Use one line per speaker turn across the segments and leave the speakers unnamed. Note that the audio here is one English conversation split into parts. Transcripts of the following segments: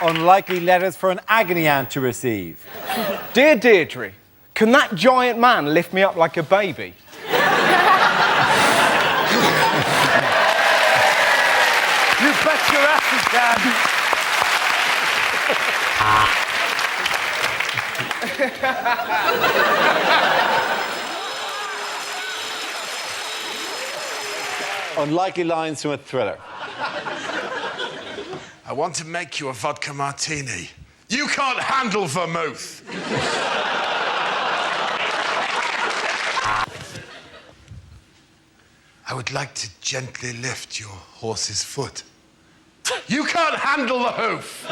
Unlikely letters for an agony aunt to receive.
Dear Deirdre, can that giant man lift me up like a baby?
You bet your ass he can. Unlikely lines from a thriller.
I want to make you a vodka martini. You can't handle vermouth. I would like to gently lift your horse's foot. You can't handle the hoof.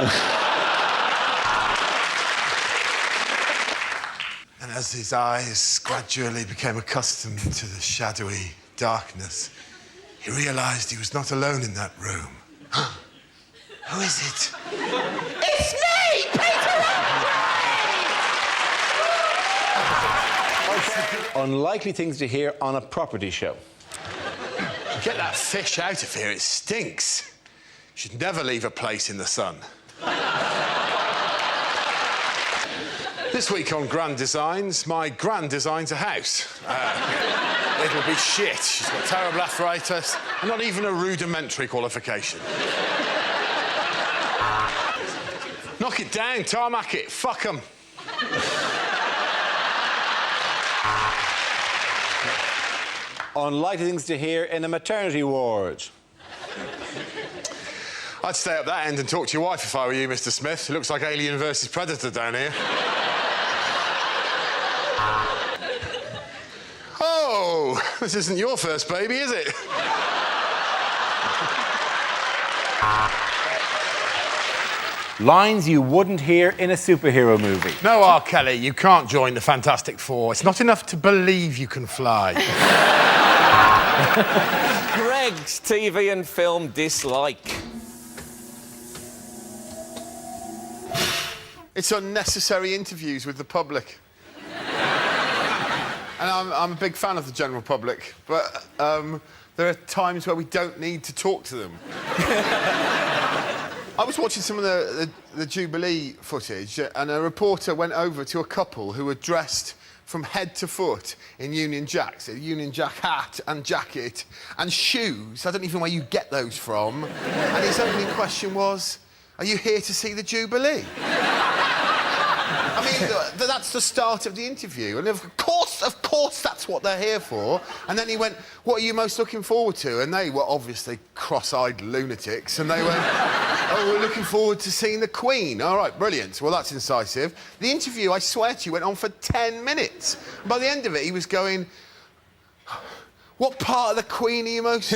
And as his eyes gradually became accustomed to the shadowy darkness, he realized he was not alone in that room. Who is it? It's me, Peter!
Unlikely things to hear on a property show.
Get that fish out of here, it stinks. You should never leave a place in the sun. This week on Grand Designs, my gran designs a house. It'll be shit. She's got terrible arthritis and not even a rudimentary qualification. Knock it down, tarmac it, fuck 'em.
Unlikely things to hear in a maternity ward.
I'd stay up that end and talk to your wife if I were you, Mr. Smith. It looks like Alien versus Predator down here. Oh, this isn't your first baby, is it?
Lines you wouldn't hear in a superhero movie.
No, R. Kelly, you can't join the Fantastic Four. It's not enough to believe you can fly.
Greg's TV and film dislike.
It's unnecessary interviews with the public. And I'm a big fan of the general public, but there are times where we don't need to talk to them. I was watching some of the Jubilee footage, and a reporter went over to a couple who were dressed from head to foot in Union Jacks, a Union Jack hat and jacket and shoes. I don't even know where you get those from. And his opening question was, "Are you here to see the Jubilee?" I mean, that's the start of the interview. And of course, that's what they're here for. And then he went, "What are you most looking forward to?" And they were obviously cross-eyed lunatics. And they went, "Oh, we're looking forward to seeing the Queen." All right, brilliant. Well, that's incisive. The interview, I swear to you, went on for 10 minutes. And by the end of it, he was going, "What part of the Queen are you most...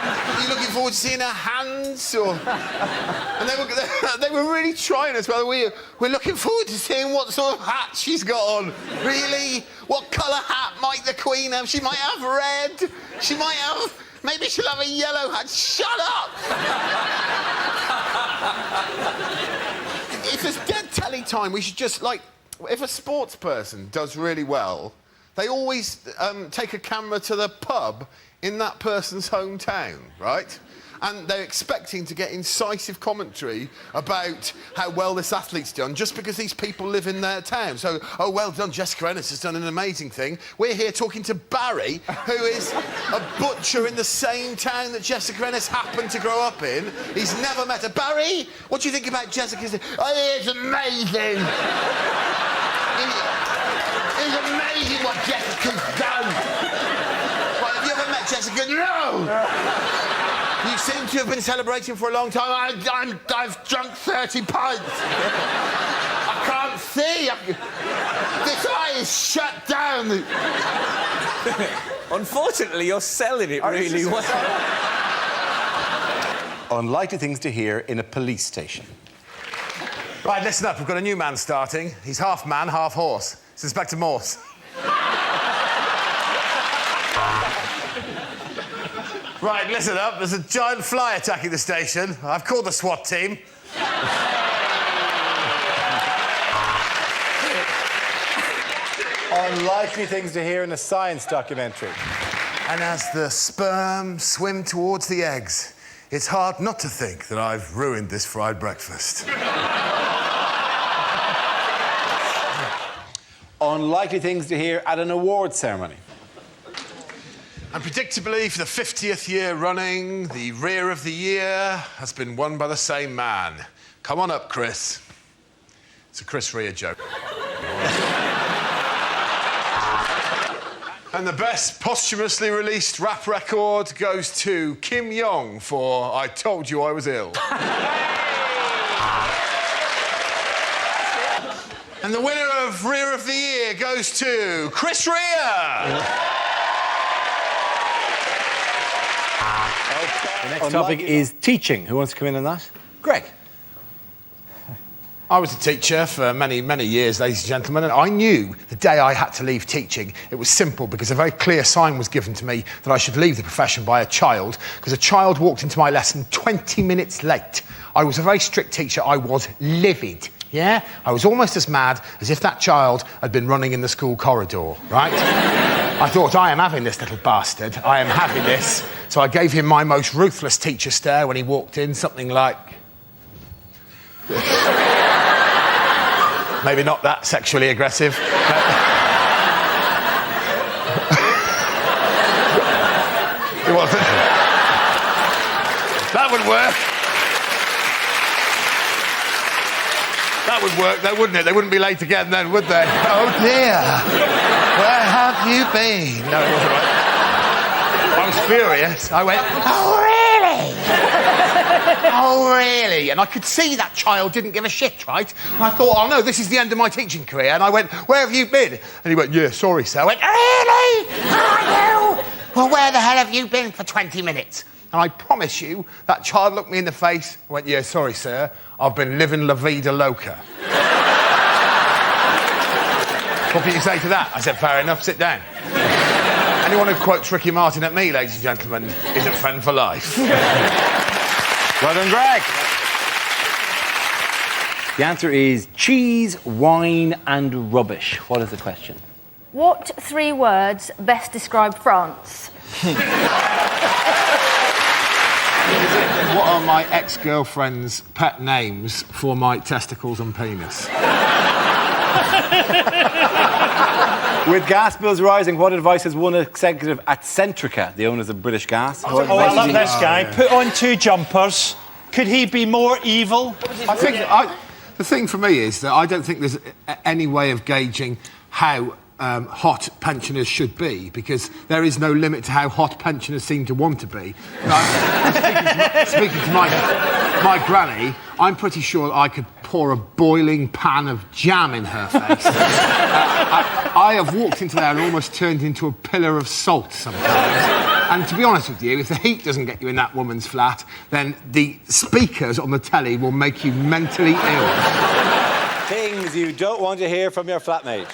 Are you looking forward to seeing her hands, or..." And they were really trying as well. We're looking forward to seeing what sort of hat she's got on. Really? What colour hat might the Queen have? She might have red. She might have... Maybe she'll have a yellow hat. Shut up! If there's dead telly time, we should just, like... If a sports person does really well, they always take a camera to the pub in that person's hometown, right? And they're expecting to get incisive commentary about how well this athlete's done just because these people live in their town. So, "Oh, well done, Jessica Ennis has done an amazing thing." We're here talking to Barry, who is a butcher in the same town that Jessica Ennis happened to grow up in. He's never met her. "Barry, what do you think about Jessica's..." "Oh, it's amazing." It's amazing what Jessica's done. Well, have you ever met Jessica? No! You seem to have been celebrating for a long time. I've drunk 30 pints. I can't see. This eye is shut down.
Unfortunately, you're selling it really well.
Unlikely things to hear in a police station.
Right, listen up. We've got a new man starting. He's half man, half horse. It's Inspector Morse. Right, listen up. There's a giant fly attacking the station. I've called the SWAT team.
Unlikely things to hear in a science documentary.
And as the sperm swim towards the eggs,
It's hard not to think that I've ruined this fried breakfast.
Unlikely things to hear at an awards ceremony.
And predictably, for the 50th year running, the rear of the year has been won by the same man. Come on up, Chris. It's a Chris Rea joke. And the best posthumously released rap record goes to Kim Yong for I Told You I Was Ill. And the winner of Rear of the Year goes to Chris Rea.
The next topic is teaching. Who wants to come in on that? Greg.
I was a teacher for many, many years, ladies and gentlemen, and I knew the day I had to leave teaching, it was simple because a very clear sign was given to me that I should leave the profession by a child, because a child walked into my lesson 20 minutes late. I was a very strict teacher. I was livid, yeah? I was almost as mad as if that child had been running in the school corridor, right? I thought, I am having this little bastard. I am having this. So I gave him my most ruthless teacher stare when he walked in, something like... Maybe not that sexually aggressive. It wasn't. That would work. That would work, though, wouldn't it? They wouldn't be late again then, would they? Oh, dear. Where have you been? No, it wasn't right. I was furious. I went, oh, really? Oh, really? And I could see that child didn't give a shit, right? And I thought, oh, no, this is the end of my teaching career. And I went, where have you been? And he went, yeah, sorry, sir. I went, really? Are you? Well, where the hell have you been for 20 minutes? And I promise you, that child looked me in the face and went, yeah, sorry, sir. I've been living La Vida Loca. What can you say to that? I said, fair enough, sit down. Anyone who quotes Ricky Martin at me, ladies and gentlemen, is a friend for life.
Well done, Greg. The answer is cheese, wine and rubbish. What is the question?
What 3 words best describe France?
What are my ex-girlfriend's pet names for my testicles and penis?
With gas bills rising, what advice has one executive at Centrica, the owners of British Gas?
Oh, I love this guy.
Yeah.
Put on 2 jumpers. Could he be more evil?
I think the thing for me is that I don't think there's any way of gauging how hot pensioners should be, because there is no limit to how hot pensioners seem to want to be. Speaking to my granny, I'm pretty sure I could pour a boiling pan of jam in her face. I have walked into there and almost turned into a pillar of salt sometimes. And to be honest with you, if the heat doesn't get you in that woman's flat, then the speakers on the telly will make you mentally ill.
Things you don't want to hear from your flatmate.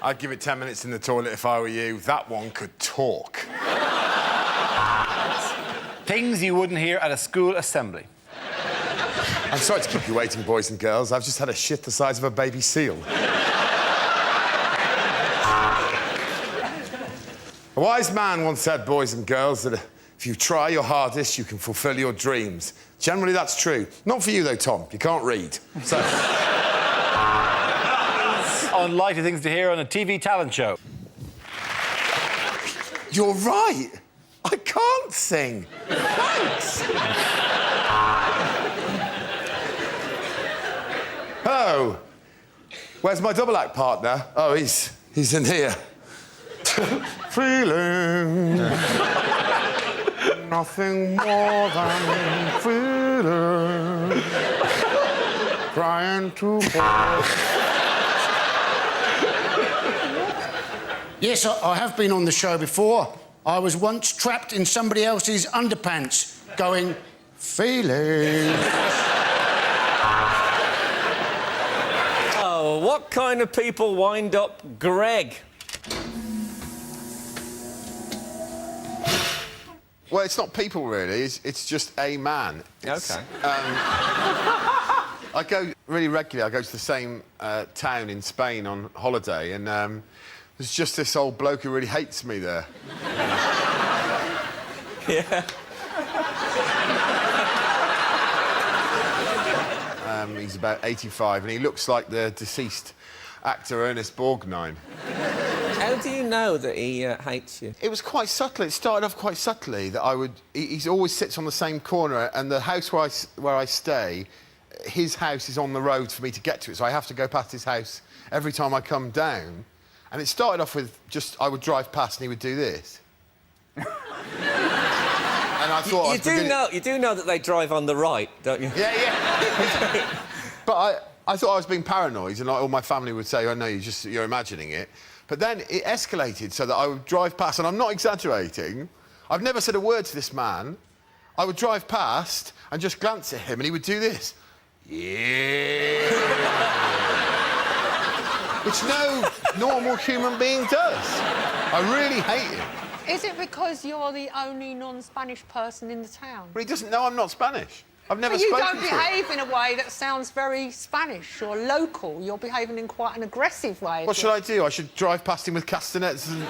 I'd give it 10 minutes in the toilet if I were you. That one could talk.
Things you wouldn't hear at a school assembly.
I'm sorry to keep you waiting, boys and girls. I've just had a shit the size of a baby seal. A wise man once said, boys and girls, that if you try your hardest, you can fulfill your dreams. Generally, that's true. Not for you, though, Tom. You can't read. So...
Unlikely things to hear on a TV talent show.
You're right. I can't sing. Thanks. Oh. Where's my double act partner? Oh, he's in here. Feeling nothing more than feeling. Trying to fall.
Yes, I have been on the show before. I was once trapped in somebody else's underpants, going, feeling.
Oh, what kind of people wind up Greg?
Well, it's not people, really. It's just a man.
OK.
I go really regularly. I go to the same town in Spain on holiday, and there's just this old bloke who really hates me there.
Yeah.
about 85, and he looks like the deceased actor Ernest Borgnine.
How do you know that he hates you?
It was quite subtle. It started off quite subtly that I would... He always sits on the same corner, and the house where I stay, his house is on the road for me to get to it, so I have to go past his house every time I come down. And it started off with just... I would drive past and he would do this. And I thought...
You do know that they drive on the right, don't you?
Yeah. But I thought I was being paranoid, and all my family would say, oh, no, you're imagining it. But then it escalated so that I would drive past, and I'm not exaggerating, I've never said a word to this man. I would drive past and just glance at him, and he would do this. Yeah. Which no normal human being does. I really hate him.
Is it because you're the only non-Spanish person in the town?
But he doesn't know I'm not Spanish. I've never
But you
spoken
don't
to him.
behave in a way that sounds very Spanish or local. You're behaving in quite an aggressive way.
What should I do? I should drive past him with castanets and...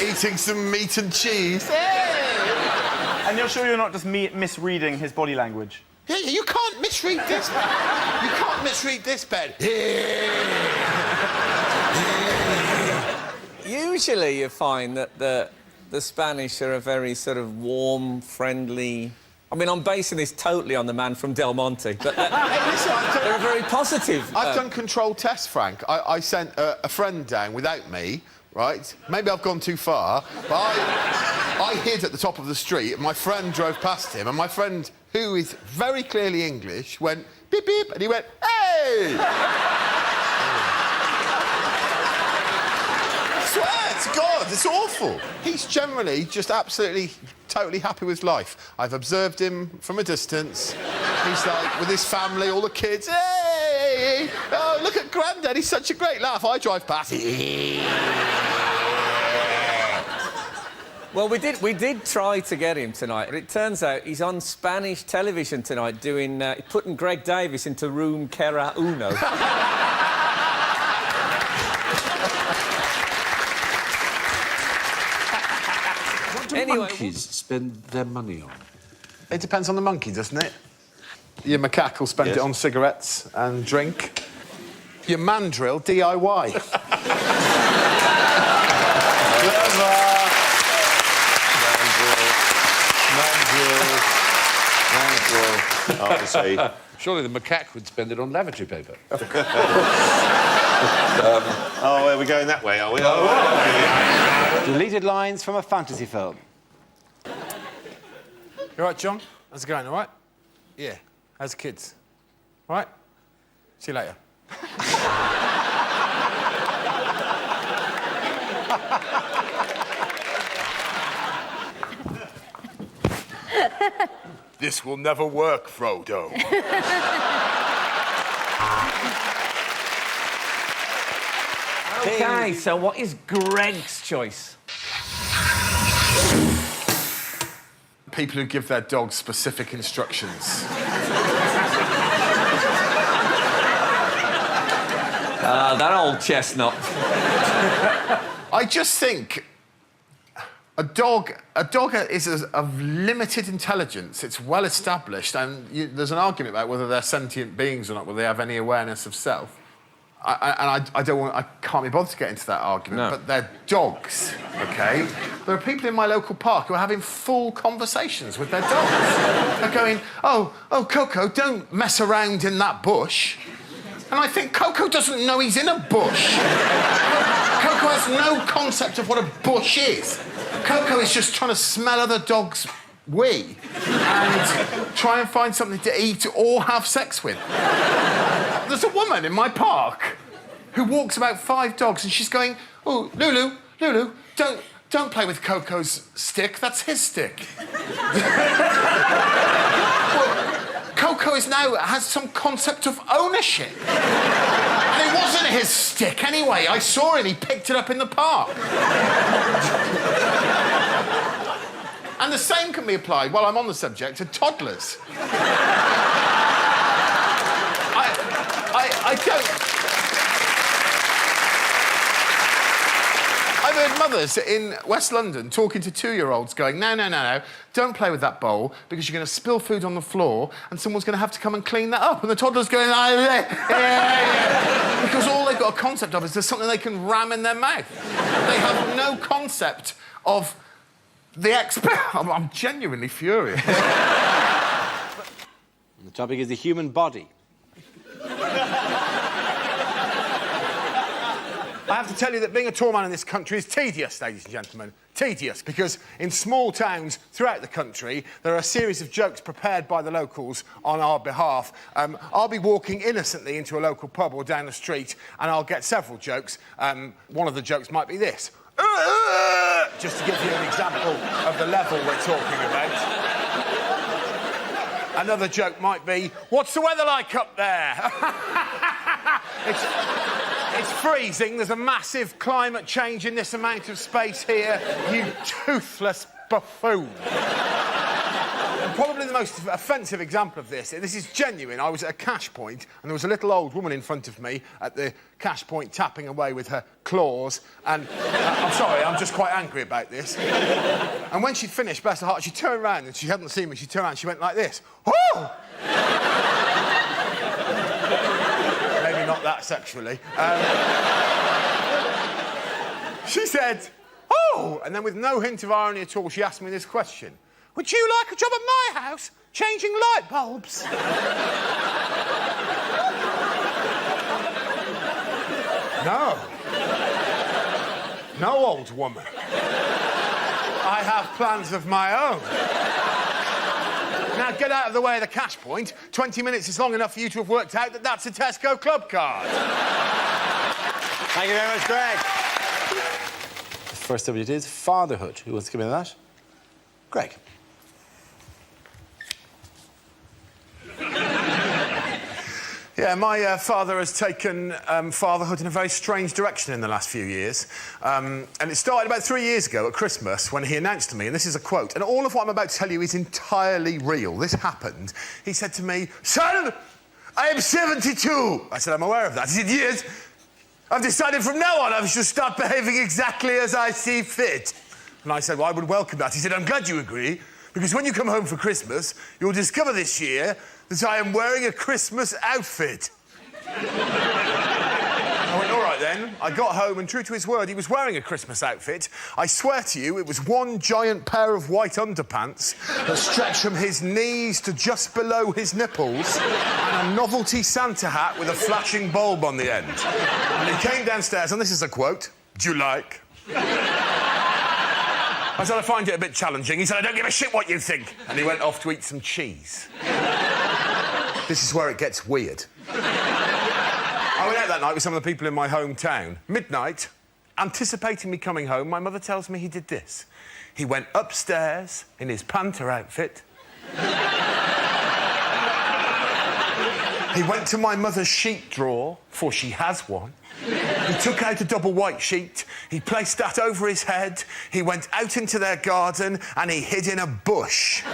eating some meat and cheese. Hey!
And you're sure you're not just misreading his body language?
Yeah, you can't misread this bit. You can't misread this bit.
Usually you find that the Spanish are a very sort of warm, friendly... I mean, I'm basing this totally on the man from Del Monte, but
Hey, listen,
they're a very positive...
I've done controlled tests, Frank. I sent a friend down without me, right? Maybe I've gone too far, but I hid at the top of the street, and my friend drove past him, and my friend, who is very clearly English, went, beep, beep, and he went, hey! I swear to God, it's awful. He's generally just absolutely, totally happy with life. I've observed him from a distance. He's like, with his family, all the kids, hey! Oh, look at Grandad, he's such a great laugh. I drive past.
Well, we did try to get him tonight, but it turns out he's on Spanish television tonight doing... putting Greg Davies into Room 101. Anyway,
monkeys spend their money on?
It depends on the monkey, doesn't it? Your macaque will spend it on cigarettes and drink. Your mandrill, DIY.
Obviously. Surely the macaque would spend it on lavatory paper.
Oh, we're going that way, are we? Deleted lines from a fantasy film.
You all right, John? How's it going, all right? Yeah. How's the kids? All right? See you later.
This will never work, Frodo.
OK, so what is Greg's choice?
People who give their dogs specific instructions.
That old chestnut.
I just think a dog is of limited intelligence. It's well established, and there's an argument about whether they're sentient beings or not, whether they have any awareness of self. I can't be bothered to get into that argument, but they're dogs, OK? There are people in my local park who are having full conversations with their dogs. They're going, oh, Coco, don't mess around in that bush. And I think Coco doesn't know he's in a bush. Coco has no concept of what a bush is. Coco is just trying to smell other dogs' wee and try and find something to eat or have sex with. There's a woman in my park who walks about 5 dogs and she's going, oh, Lulu, don't play with Coco's stick, that's his stick. Coco has some concept of ownership. And it wasn't his stick anyway. I saw him, he picked it up in the park. And the same can be applied, while I'm on the subject, to toddlers. I don't... I've heard had mothers in West London talking to 2-year-olds going, no, don't play with that bowl because you're going to spill food on the floor and someone's going to have to come and clean that up. And the toddler's going, yeah. Because all they've got a concept of is there's something they can ram in their mouth. They have no concept of the I'm genuinely furious.
The topic is the human body.
I have to tell you that being a tall man in this country is tedious, ladies and gentlemen. Tedious, because in small towns throughout the country, there are a series of jokes prepared by the locals on our behalf. I'll be walking innocently into a local pub or down the street, and I'll get several jokes. One of the jokes might be this. Just to give you an example of the level we're talking about. Another joke might be, what's the weather like up there? It's freezing. There's a massive climate change in this amount of space here. You toothless buffoon. And probably the most offensive example of this is genuine. I was at a cash point and there was a little old woman in front of me at the cash point tapping away with her claws. And I'm sorry, I'm just quite angry about this. And when she'd finished, bless her heart, she turned around and she hadn't seen me. She turned around and she went like this. Oh! Not that sexually. She said, oh! And then with no hint of irony at all, she asked me this question. Would you like a job at my house, changing light bulbs? No. No, old woman. I have plans of my own. Now, get out of the way of the cash point. 20 minutes is long enough for you to have worked out that that's a Tesco club card.
Thank you very much, Greg. The first subject is fatherhood. Who wants to come in on that? Greg.
Yeah, my father has taken fatherhood in a very strange direction in the last few years. And it started about 3 years ago at Christmas when he announced to me, and this is a quote, and all of what I'm about to tell you is entirely real. This happened. He said to me, son, I am 72. I said, I'm aware of that. He said, yes. I've decided from now on I shall start behaving exactly as I see fit. And I said, well, I would welcome that. He said, I'm glad you agree, because when you come home for Christmas, you'll discover this year that I am wearing a Christmas outfit. I went, all right then. I got home and true to his word, he was wearing a Christmas outfit. I swear to you, it was one giant pair of white underpants that stretched from his knees to just below his nipples and a novelty Santa hat with a flashing bulb on the end. And he came downstairs, and this is a quote, do you like? I said, I find it a bit challenging. He said, I don't give a shit what you think. And he went off to eat some cheese. This is where it gets weird. I went out that night with some of the people in my hometown. Midnight, anticipating me coming home, my mother tells me he did this. He went upstairs in his panter outfit. He went to my mother's sheet drawer, for she has one. He took out a double white sheet, he placed that over his head, he went out into their garden and he hid in a bush.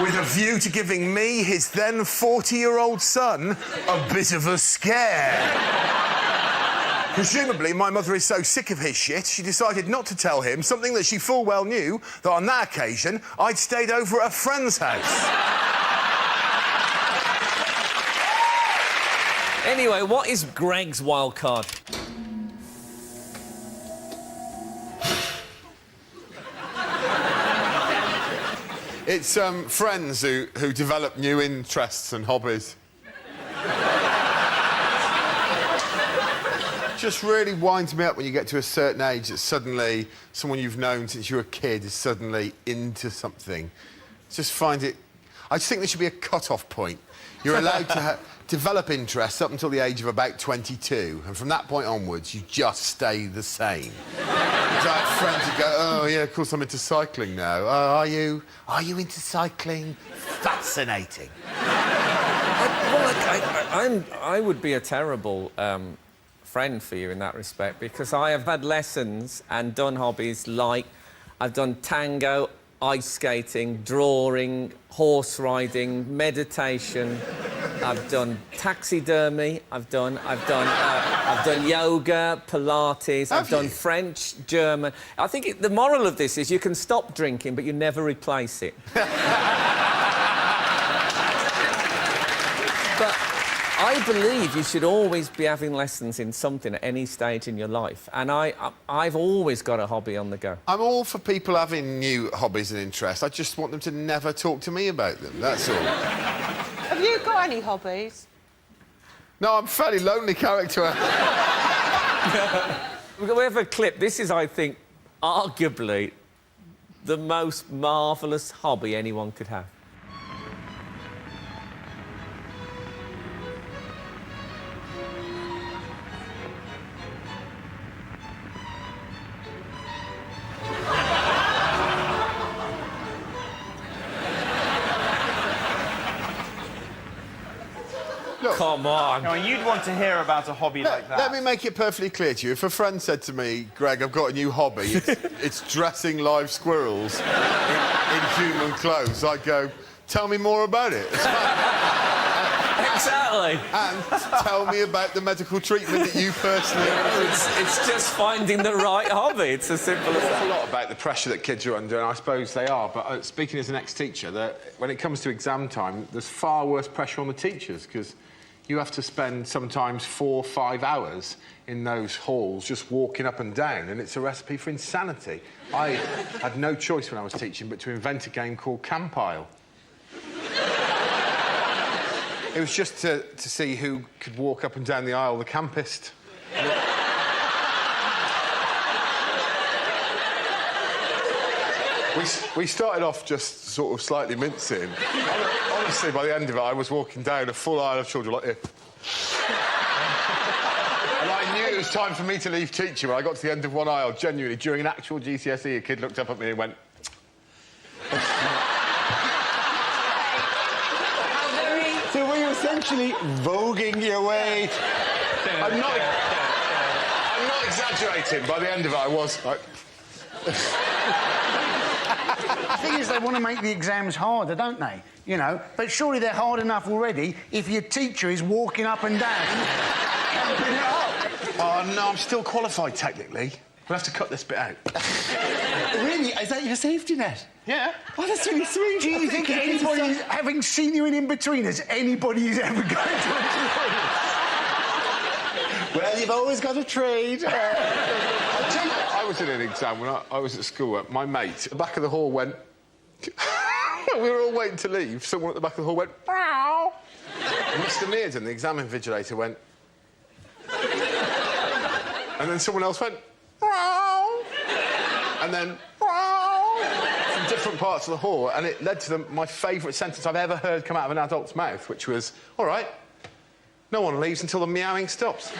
With a view to giving me, his then 40-year-old son, a bit of a scare. Presumably, my mother is so sick of his shit, she decided not to tell him something that she full well knew, that on that occasion, I'd stayed over at a friend's house.
Anyway, what is Greg's wild card?
It's friends who develop new interests and hobbies. Just really winds me up when you get to a certain age that suddenly someone you've known since you were a kid is suddenly into something. Just find it... I just think there should be a cut-off point. You're allowed to develop interests up until the age of about 22, and from that point onwards, you just stay the same. I have friends who go, oh, yeah, of course I'm into cycling now. Oh, are you? Are you into cycling? Fascinating.
I would be a terrible friend for you in that respect, because I have had lessons and done hobbies like I've done tango, ice skating, drawing, horse riding, meditation, I've done taxidermy. I've done yoga, Pilates. I've done French, German. I think the moral of this is you can stop drinking, but you never replace it. But I believe you should always be having lessons in something at any stage in your life, and I've always got a hobby on the go.
I'm all for people having new hobbies and interests. I just want them to never talk to me about them, that's all.
Have you got any hobbies?
No, I'm a fairly lonely character.
We have a clip. This is, I think, arguably the most marvellous hobby anyone could have.
Look,
come on.
No, you'd want to hear about a hobby like that.
Let me make it perfectly clear to you. If a friend said to me, Greg, I've got a new hobby, it's dressing live squirrels in human clothes, I'd go, tell me more about it.
Exactly.
And tell me about the medical treatment that you personally...
It's just finding the right hobby. It's as simple as that.
A lot about the pressure that kids are under, and I suppose they are, but speaking as an ex-teacher, that when it comes to exam time, there's far worse pressure on the teachers, because you have to spend sometimes 4 or 5 hours in those halls just walking up and down, and it's a recipe for insanity. I had no choice when I was teaching but to invent a game called Campile. It was just to see who could walk up and down the aisle the campest. We started off just sort of slightly mincing. Honestly, by the end of it, I was walking down a full aisle of children like this. And I knew it was time for me to leave teaching when I got to the end of one aisle, genuinely. During an actual GCSE, a kid looked up at me and went...
So were you essentially voguing your way?
I'm not exaggerating. By the end of it, I was like...
The thing is, they want to make the exams harder, don't they? You know, but surely they're hard enough already if your teacher is walking up and down, camping it up.
Oh, no, I'm still qualified, technically. We'll have to cut this bit out.
Really? Is that your safety net?
Yeah.
Oh, that's really sweet.
Do you think anybody, having seen you in In-Betweeners, anybody is ever going to employ you?
Well, you've always got a trade.
I was in an exam when I was at school. My mate, at the back of the hall, went... We were all waiting to leave. Someone at the back of the hall went... Meow. Mr Mears and the exam invigilator went... And then someone else went... Meow. And then... Meow. From different parts of the hall, and it led to my favourite sentence I've ever heard come out of an adult's mouth, which was, all right, no one leaves until the meowing stops.